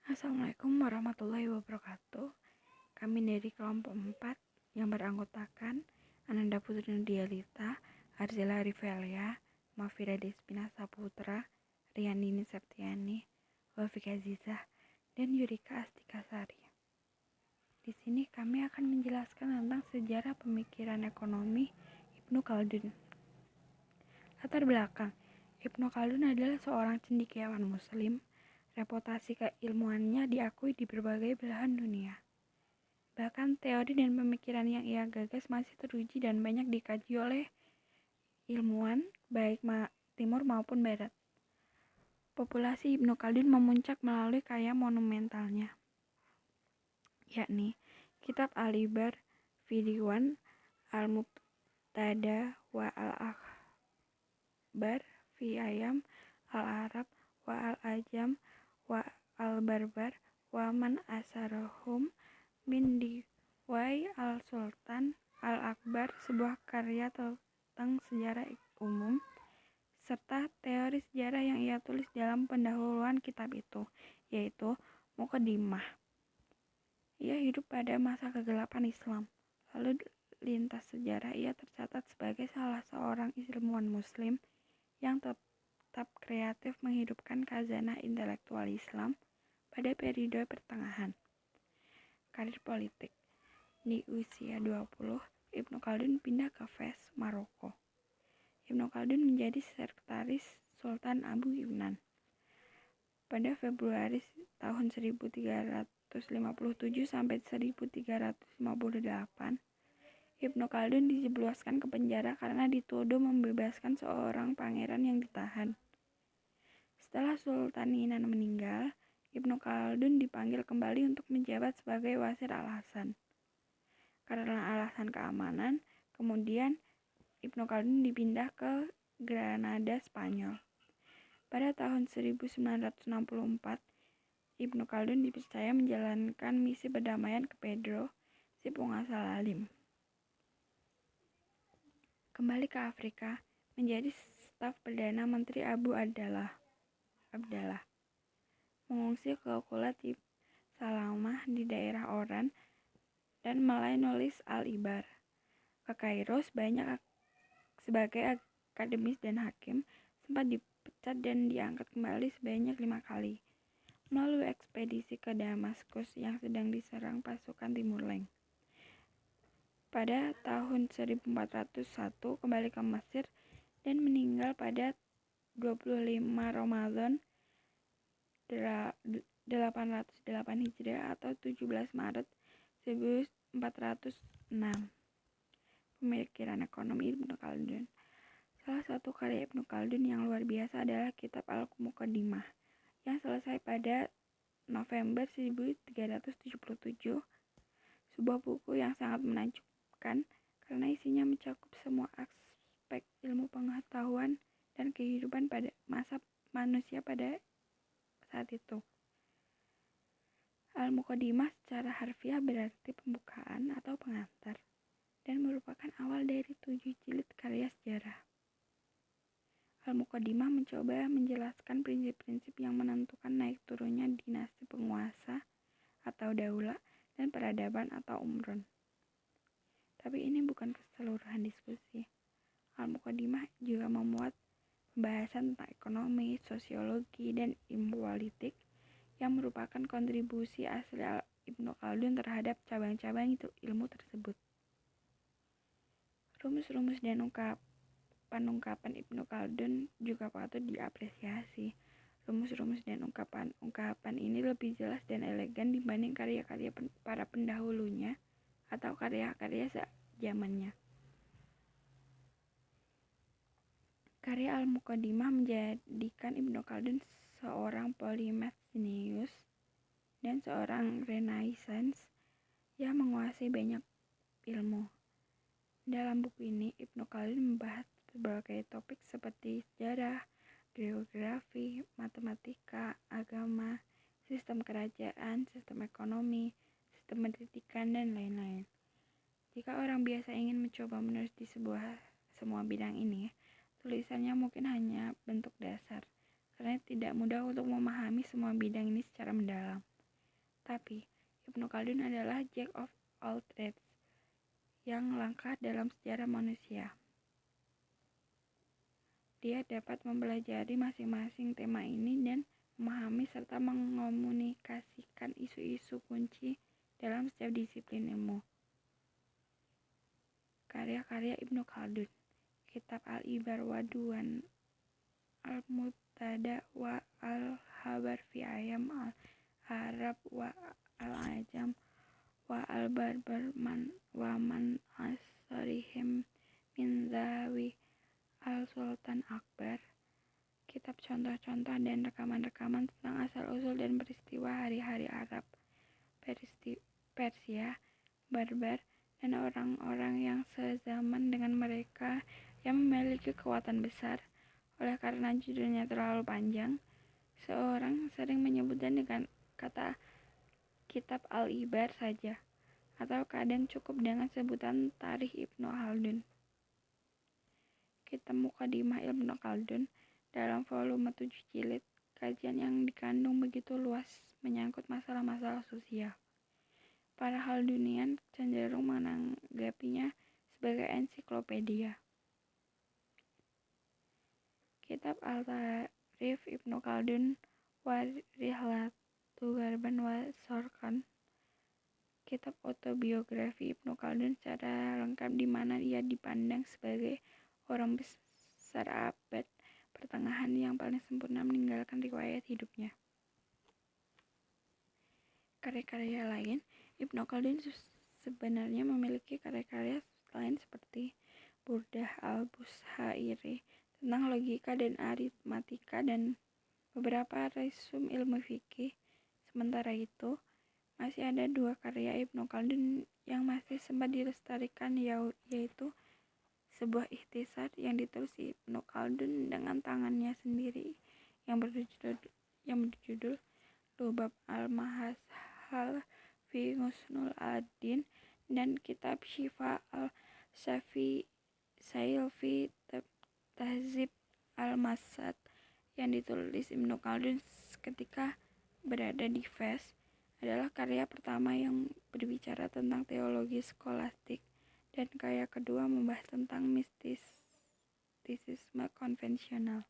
Assalamualaikum warahmatullahi wabarakatuh. Kami dari kelompok 4 yang beranggotakan Ananda Putri Nudialita, Arzela Rivelia, Mafira Despina Saputra, Riandini Septiani, Wafika Zizah, dan Yurika Astikasari. Di sini kami akan menjelaskan tentang sejarah pemikiran ekonomi Ibnu Khaldun. Latar belakang, Ibnu Khaldun adalah seorang cendekiawan Muslim. Reputasi keilmuannya diakui di berbagai belahan dunia. Bahkan teori dan pemikiran yang ia gagas masih teruji dan banyak dikaji oleh ilmuwan baik timur maupun barat. Populasi Ibnu Khaldun memuncak melalui karya monumentalnya, yakni Kitab Al-Ibar, Fi-Diwan, Al-Mubtada wa Al-Akhbar, Fi-Ayam, Al-Arab wa Al-Ajam wa Al-Barbar wa Man Asarahum min Diwai Al-Sultan Al-Akbar, sebuah karya tentang sejarah umum serta teori sejarah yang ia tulis dalam pendahuluan kitab itu, yaitu Muqaddimah. Ia hidup pada masa kegelapan Islam. Lalu lintas sejarah ia tercatat sebagai salah seorang ilmuwan Muslim yang tetap kreatif menghidupkan khazanah intelektual Islam pada periode pertengahan. Karir politik. Di usia 20, Ibnu Khaldun pindah ke Fez, Maroko. Ibnu Khaldun menjadi sekretaris Sultan Abu Yunan. Pada Februari tahun 1357 sampai 1358, Ibnu Khaldun dijebloskan ke penjara karena dituduh membebaskan seorang pangeran yang ditahan. Setelah Sultan Yunan meninggal, Ibnu Khaldun dipanggil kembali untuk menjabat sebagai Wazir Al-Hasan. Karena alasan keamanan, kemudian Ibnu Khaldun dipindah ke Granada, Spanyol. Pada tahun 1964, Ibnu Khaldun dipercaya menjalankan misi perdamaian ke Pedro, si penguasa Lalim. Kembali ke Afrika, menjadi staf Perdana Menteri Abu Abdallah. Mengungsi ke Kulat Salamah di daerah Oran dan mulai nulis Al-Ibar. Ke Kairo sebagai akademis dan hakim, sempat dipecat dan diangkat kembali sebanyak 5 kali melalui ekspedisi ke Damaskus yang sedang diserang pasukan Timur Leng. Pada tahun 1401 kembali ke Mesir dan meninggal pada 25 Ramadan 808 Hijriah atau 17 Maret 1406. Pemikiran ekonomi Ibnu Khaldun. Salah satu karya Ibnu Khaldun yang luar biasa adalah Kitab Al-Muqaddimah yang selesai pada November 1377. Sebuah buku yang sangat menakjubkan karena isinya mencakup semua aspek ilmu pengetahuan dan kehidupan pada masa manusia pada saat itu. Al-Muqaddimah secara harfiah berarti pembukaan atau pengantar dan merupakan awal dari 7 jilid karya sejarah. Al-Muqaddimah mencoba menjelaskan prinsip-prinsip yang menentukan naik turunnya dinasti penguasa atau daulah dan peradaban atau umron. Tapi ini bukan keseluruhan diskusi. Al-Muqaddimah juga memuat pembahasan tentang ekonomi, sosiologi, dan ilmu politik yang merupakan kontribusi asli Ibnu Khaldun terhadap cabang-cabang ilmu tersebut. Rumus-rumus dan ungkapan Ibnu Khaldun juga patut diapresiasi. Rumus-rumus dan ungkapan ini lebih jelas dan elegan dibanding karya-karya para pendahulunya atau karya-karya zamannya. Karya Al-Muqaddimah menjadikan Ibnu Khaldun seorang polimath jenius dan seorang renaissance yang menguasai banyak ilmu. Dalam buku ini, Ibnu Khaldun membahas berbagai topik seperti sejarah, geografi, matematika, agama, sistem kerajaan, sistem ekonomi, sistem pendidikan, dan lain-lain. Jika orang biasa ingin mencoba menulis di semua bidang ini, tulisannya mungkin hanya bentuk dasar, karena tidak mudah untuk memahami semua bidang ini secara mendalam. Tapi, Ibnu Khaldun adalah Jack of all trades yang langka dalam sejarah manusia. Dia dapat mempelajari masing-masing tema ini dan memahami serta mengomunikasikan isu-isu kunci dalam setiap disiplin ilmu. Karya-karya Ibnu Khaldun: Kitab Al-Ibar wa Duwan Al-Mubtada wa Al-Habar fi Ayam Al-Arab wa Al-Ajam wa Al-Barbar wa man asarihim min zawi Al-Sultan Akbar. Kitab contoh-contoh dan rekaman-rekaman tentang asal-usul dan peristiwa hari-hari Arab, Persia, Barbar, dan orang-orang yang sezaman dengan mereka yang memiliki kekuatan besar. Oleh karena judulnya terlalu panjang, seorang sering menyebutnya dengan kata Kitab Al-Ibar saja, atau kadang cukup dengan sebutan Tarikh Ibnu Khaldun. Kitab Muqaddimah Ibnu Khaldun dalam volume 7 jilid, kajian yang dikandung begitu luas menyangkut masalah-masalah sosial. Para Khaldunian cenderung menanggapinya sebagai ensiklopedia. Kitab Al-Tarikh Ibnu Khaldun wa Rihlatu Garban wa Syarqan. Kitab autobiografi Ibnu Khaldun secara lengkap di mana ia dipandang sebagai orang besar abad pertengahan yang paling sempurna meninggalkan riwayat hidupnya. Karya-karya lain Ibnu Khaldun sebenarnya memiliki karya-karya lain seperti Burdah al-Bushairi tentang logika dan aritmatika dan beberapa resum ilmu fikih. Sementara itu, masih ada dua karya Ibnu Khaldun yang masih sempat dilestarikan, yaitu sebuah ikhtisar yang ditulis Ibnu Khaldun dengan tangannya sendiri yang berjudul Lubab al-Mahashal fi Husnul Adin dan kitab Syifa al-Sail fi Tahzib al-Masad yang ditulis Ibnu Khaldun ketika berada di Fez, adalah karya pertama yang berbicara tentang teologi skolastik, dan karya kedua membahas tentang mistisisme konvensional.